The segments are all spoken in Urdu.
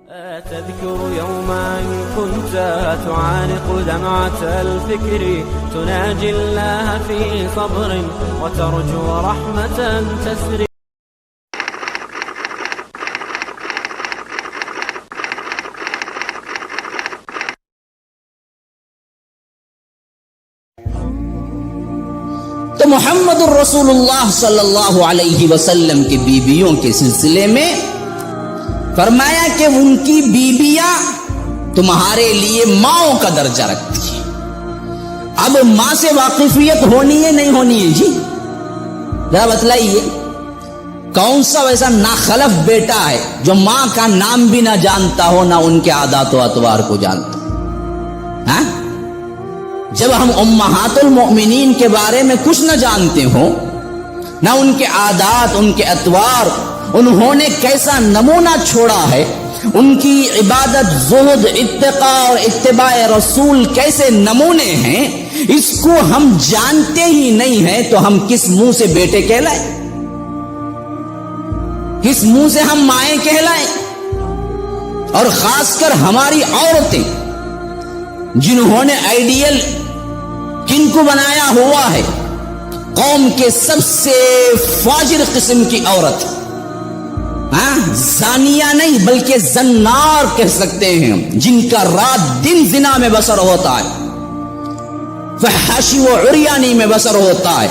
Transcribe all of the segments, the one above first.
تذكر يوما كنت تعانق دمعة الفكر تناجي الله في صبر وترجو رحمة تسري. تو محمد الرسول اللہ صلی اللہ علیہ وسلم کی بیویوں کے سلسلے میں فرمایا کہ ان کی بیویاں تمہارے لیے ماؤں کا درجہ رکھتی ہیں. اب ماں سے واقفیت ہونی ہے نہیں ہونی ہے؟ جی ذرا بتلائیے، کون سا ویسا ناخلف بیٹا ہے جو ماں کا نام بھی نہ جانتا ہو، نہ ان کے عادات و اطوار کو جانتا ہو؟ ہاں، جب ہم امہات المؤمنین کے بارے میں کچھ نہ جانتے ہوں، نہ ان کے عادات، ان کے اطوار، انہوں نے کیسا نمونہ چھوڑا ہے، ان کی عبادت، زہد، اتقاء اور اتباع رسول کیسے نمونے ہیں، اس کو ہم جانتے ہی نہیں ہیں تو ہم کس منہ سے بیٹے کہلائیں؟ کس منہ سے ہم مائیں کہلائیں؟ اور خاص کر ہماری عورتیں جنہوں نے آئیڈیل کن کو بنایا ہوا ہے، قوم کے سب سے فاجر قسم کی عورت، زانیہ نہیں بلکہ زنار کہہ سکتے ہیں، جن کا رات دن زنا میں بسر ہوتا ہے، فحاشی و عریانی میں بسر ہوتا ہے،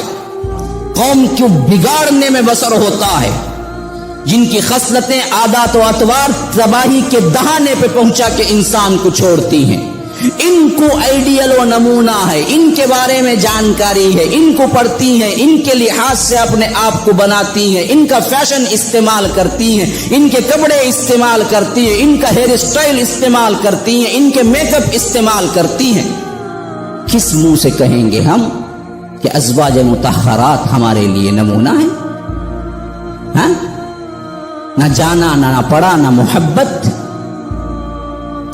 قوم کو بگاڑنے میں بسر ہوتا ہے، جن کی خصلتیں، عادات و اطوار تباہی کے دہانے پہ پہنچا کے انسان کو چھوڑتی ہیں. ان کو آئیڈیل و نمونہ ہے، ان کے بارے میں جانکاری ہے، ان کو پڑھتی ہیں، ان کے لحاظ سے اپنے آپ کو بناتی ہیں، ان کا فیشن استعمال کرتی ہیں، ان کے کپڑے استعمال کرتی ہیں، ان کا ہیئر سٹائل استعمال کرتی ہیں، ان کے میک اپ استعمال کرتی ہیں. کس منہ سے کہیں گے ہم کہ ازواج مطہرات ہمارے لیے نمونہ ہیں؟ ہاں، نہ جانا، نہ پڑھا، نہ محبت،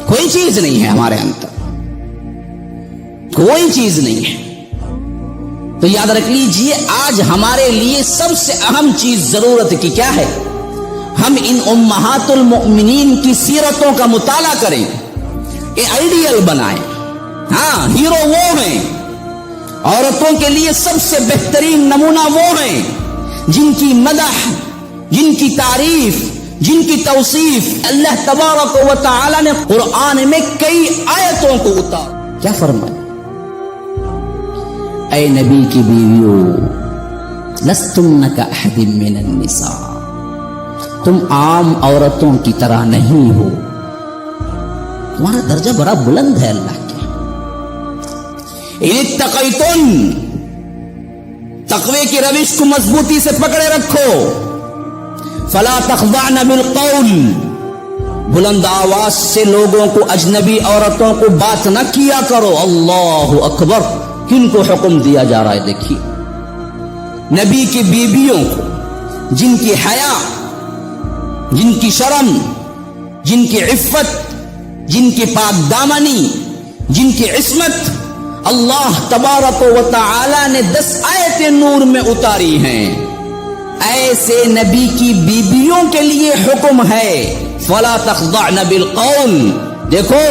کوئی چیز نہیں ہے ہمارے اندر، کوئی چیز نہیں ہے. تو یاد رکھ لیجئے، آج ہمارے لیے سب سے اہم چیز ضرورت کی کیا ہے؟ ہم ان امہات المؤمنین کی سیرتوں کا مطالعہ کریں، یہ آئیڈیل بنائیں. ہاں، ہیرو وہ ہیں، عورتوں کے لیے سب سے بہترین نمونہ وہ ہیں جن کی مدح، جن کی تعریف، جن کی توصیف اللہ تبارک و تعالی نے قرآن میں کئی آیتوں کو اتار. کیا فرمایا؟ اے نبی کی بیویوں، لستن کاحد من النساء، تم عام عورتوں کی طرح نہیں ہو، تمہارا درجہ بڑا بلند ہے اللہ کے. ان اتقیتن، تقوی کی روش کو مضبوطی سے پکڑے رکھو. فلا تخضعن بالقول، بلند آواز سے لوگوں کو، اجنبی عورتوں کو بات نہ کیا کرو. اللہ اکبر، کن کو حکم دیا جا رہا ہے؟ دیکھیے، نبی کی بیویوں کو، جن کی حیا، جن کی شرم، جن کی عفت، جن کی پاک دامنی، جن کی عصمت اللہ تبارک و تعالی نے 10 آیتیں نور میں اتاری ہیں. ایسے نبی کی بیویوں کے لیے حکم ہے فلا تخضعن بالقول. دیکھو،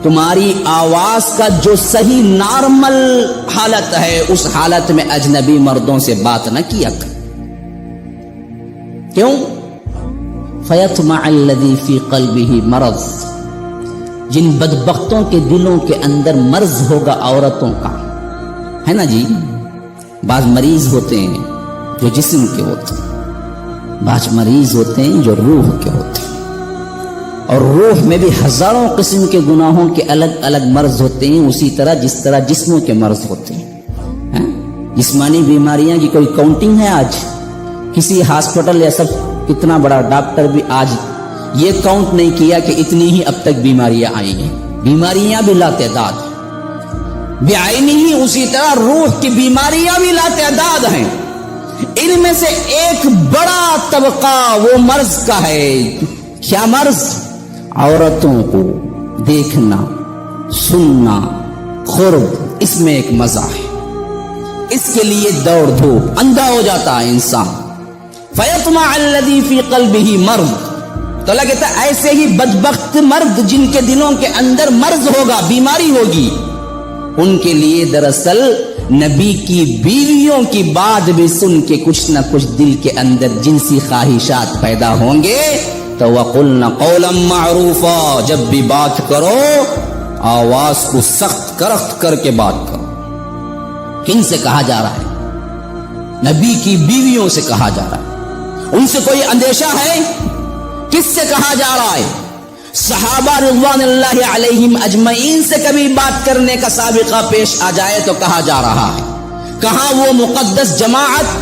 تمہاری آواز کا جو صحیح نارمل حالت ہے، اس حالت میں اجنبی مردوں سے بات نہ کیا کر. کیوں؟ فیطمع الذی فی قلبہ مرض، جن بدبختوں کے دلوں کے اندر مرض ہوگا عورتوں کا، ہے نا جی. بعض مریض ہوتے ہیں جو جسم کے ہوتے ہیں، بعض مریض ہوتے ہیں جو روح کے ہوتے ہیں، اور روح میں بھی ہزاروں قسم کے گناہوں کے الگ الگ مرض ہوتے ہیں، اسی طرح جس طرح جسموں کے مرض ہوتے ہیں. جسمانی بیماریاں کی کوئی کاؤنٹنگ ہے؟ آج کسی ہاسپٹل یا سب کتنا بڑا ڈاکٹر بھی آج یہ کاؤنٹ نہیں کیا کہ اتنی ہی اب تک بیماریاں آئی ہیں. بیماریاں بھی لاتعداد بعینی ہی، اسی طرح روح کی بیماریاں بھی لاتعداد ہیں. ان میں سے ایک بڑا طبقہ وہ مرض کا ہے. کیا مرض؟ عورتوں کو دیکھنا، سننا، قرب، اس میں ایک مزہ ہے، اس کے لیے دوڑ دھوپ، اندھا ہو جاتا ہے انسان. فیطمع الذی فی قلبہ مرض، تو لگتا ایسے ہی بدبخت مرد جن کے دلوں کے اندر مرض ہوگا، بیماری ہوگی، ان کے لیے دراصل نبی کی بیویوں کی بات بھی سن کے کچھ نہ کچھ دل کے اندر جنسی خواہشات پیدا ہوں گے. تو وَقُلْنَ قَوْلًا مَعْرُوفًا، جب بھی بات کرو آواز کو سخت کرخت کر کے بات کرو. کن سے کہا جا رہا ہے؟ نبی کی بیویوں سے کہا جا رہا ہے. ان سے کوئی اندیشہ ہے؟ کس سے کہا جا رہا ہے؟ صحابہ رضوان اللہ علیہم اجمعین سے کبھی بات کرنے کا سابقہ پیش آ جائے تو کہا جا رہا ہے. کہاں وہ مقدس جماعت،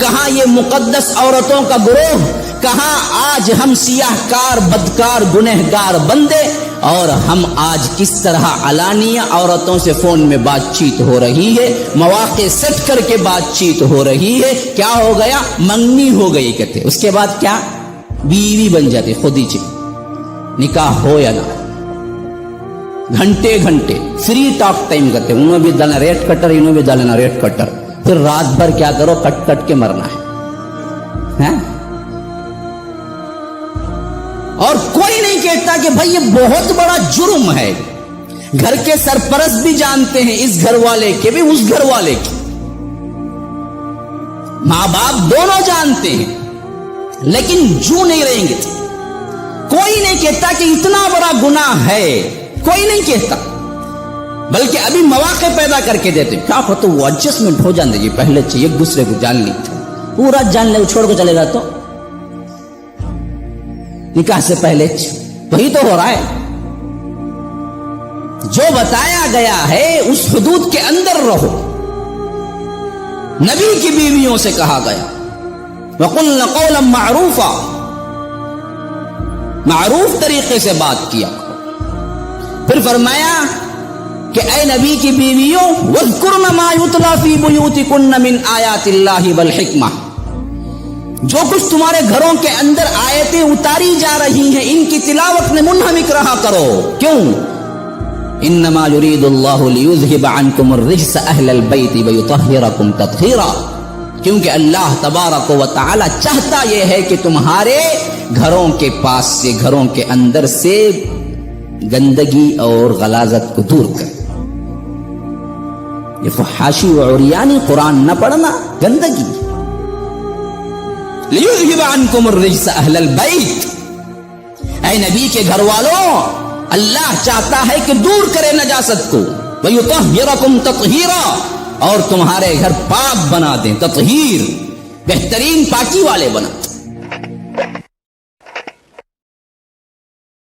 کہاں یہ مقدس عورتوں کا گروہ، کہاں آج ہم سیاہ کار بدکار گنہگار بندے، اور ہم آج کس طرح علانیہ عورتوں سے فون میں بات چیت ہو رہی ہے، مواقع سیٹ کر کے بات چیت ہو رہی ہے. کیا ہو گیا؟ منگنی ہو گئی کہتے، اس کے بعد کیا؟ بیوی بن جاتی خود ہی چلی. نکاح ہو یا نہ، گھنٹے گھنٹے فری ٹاک ٹائم کرتے، انہوں بھی ڈالنا ریٹ کٹر، انہوں بھی ڈالنا ریٹ کٹر، پھر رات بھر کیا کرو؟ کٹ کٹ کے مرنا ہے. اور کوئی نہیں کہتا کہ بھائی یہ بہت بڑا جرم ہے. گھر کے سرپرست بھی جانتے ہیں، اس گھر والے کے بھی اس گھر والے کے، ماں باپ دونوں جانتے ہیں، لیکن جو نہیں رہیں گے. کوئی نہیں کہتا کہ اتنا بڑا گناہ ہے، کوئی نہیں کہتا، بلکہ ابھی مواقع پیدا کر کے دیتے. کیا ہوتا وہ ایڈجسٹمنٹ ہو جانے گی، پہلے چاہیے ایک دوسرے کو جان لی، پورا جان لے چھوڑ کے چلے گا تو نکاح سے پہلے وہی تو ہو رہا ہے. جو بتایا گیا ہے اس حدود کے اندر رہو. نبی کی بیویوں سے کہا گیا وَقُلْنَ قَوْلًا مَعْرُوفًا، معروف طریقے سے بات کیا. پھر فرمایا کہ اے نبی کی بیویوں وَاذْكُرْنَ مَا يُتْلَى فِي بُيُوتِكُنَّ مِنْ آيَاتِ اللَّهِ وَالْحِكْمَةِ، جو کچھ تمہارے گھروں کے اندر آیتیں اتاری جا رہی ہیں ان کی تلاوت میں منہمک رہا کرو. کیوں؟ انما یرید اللہ لیذہب عنکم الرجس اہل البیت ویطہرکم تطہیرا، کیونکہ اللہ تبارک و تعالی چاہتا یہ ہے کہ تمہارے گھروں کے پاس سے، گھروں کے اندر سے گندگی اور غلاظت کو دور کرے. یہ فحاشی و عریانی قرآن نہ پڑھنا، گندگی. لیذہب عنکم الرجس اہل البیت، اے نبی کے گھر والوں، اللہ چاہتا ہے کہ دور کرے نجاست کو. ویطہرکم تطہیرا، اور تمہارے گھر پاک بنا دیں. تطہیر بہترین پاکی والے بنا دیں.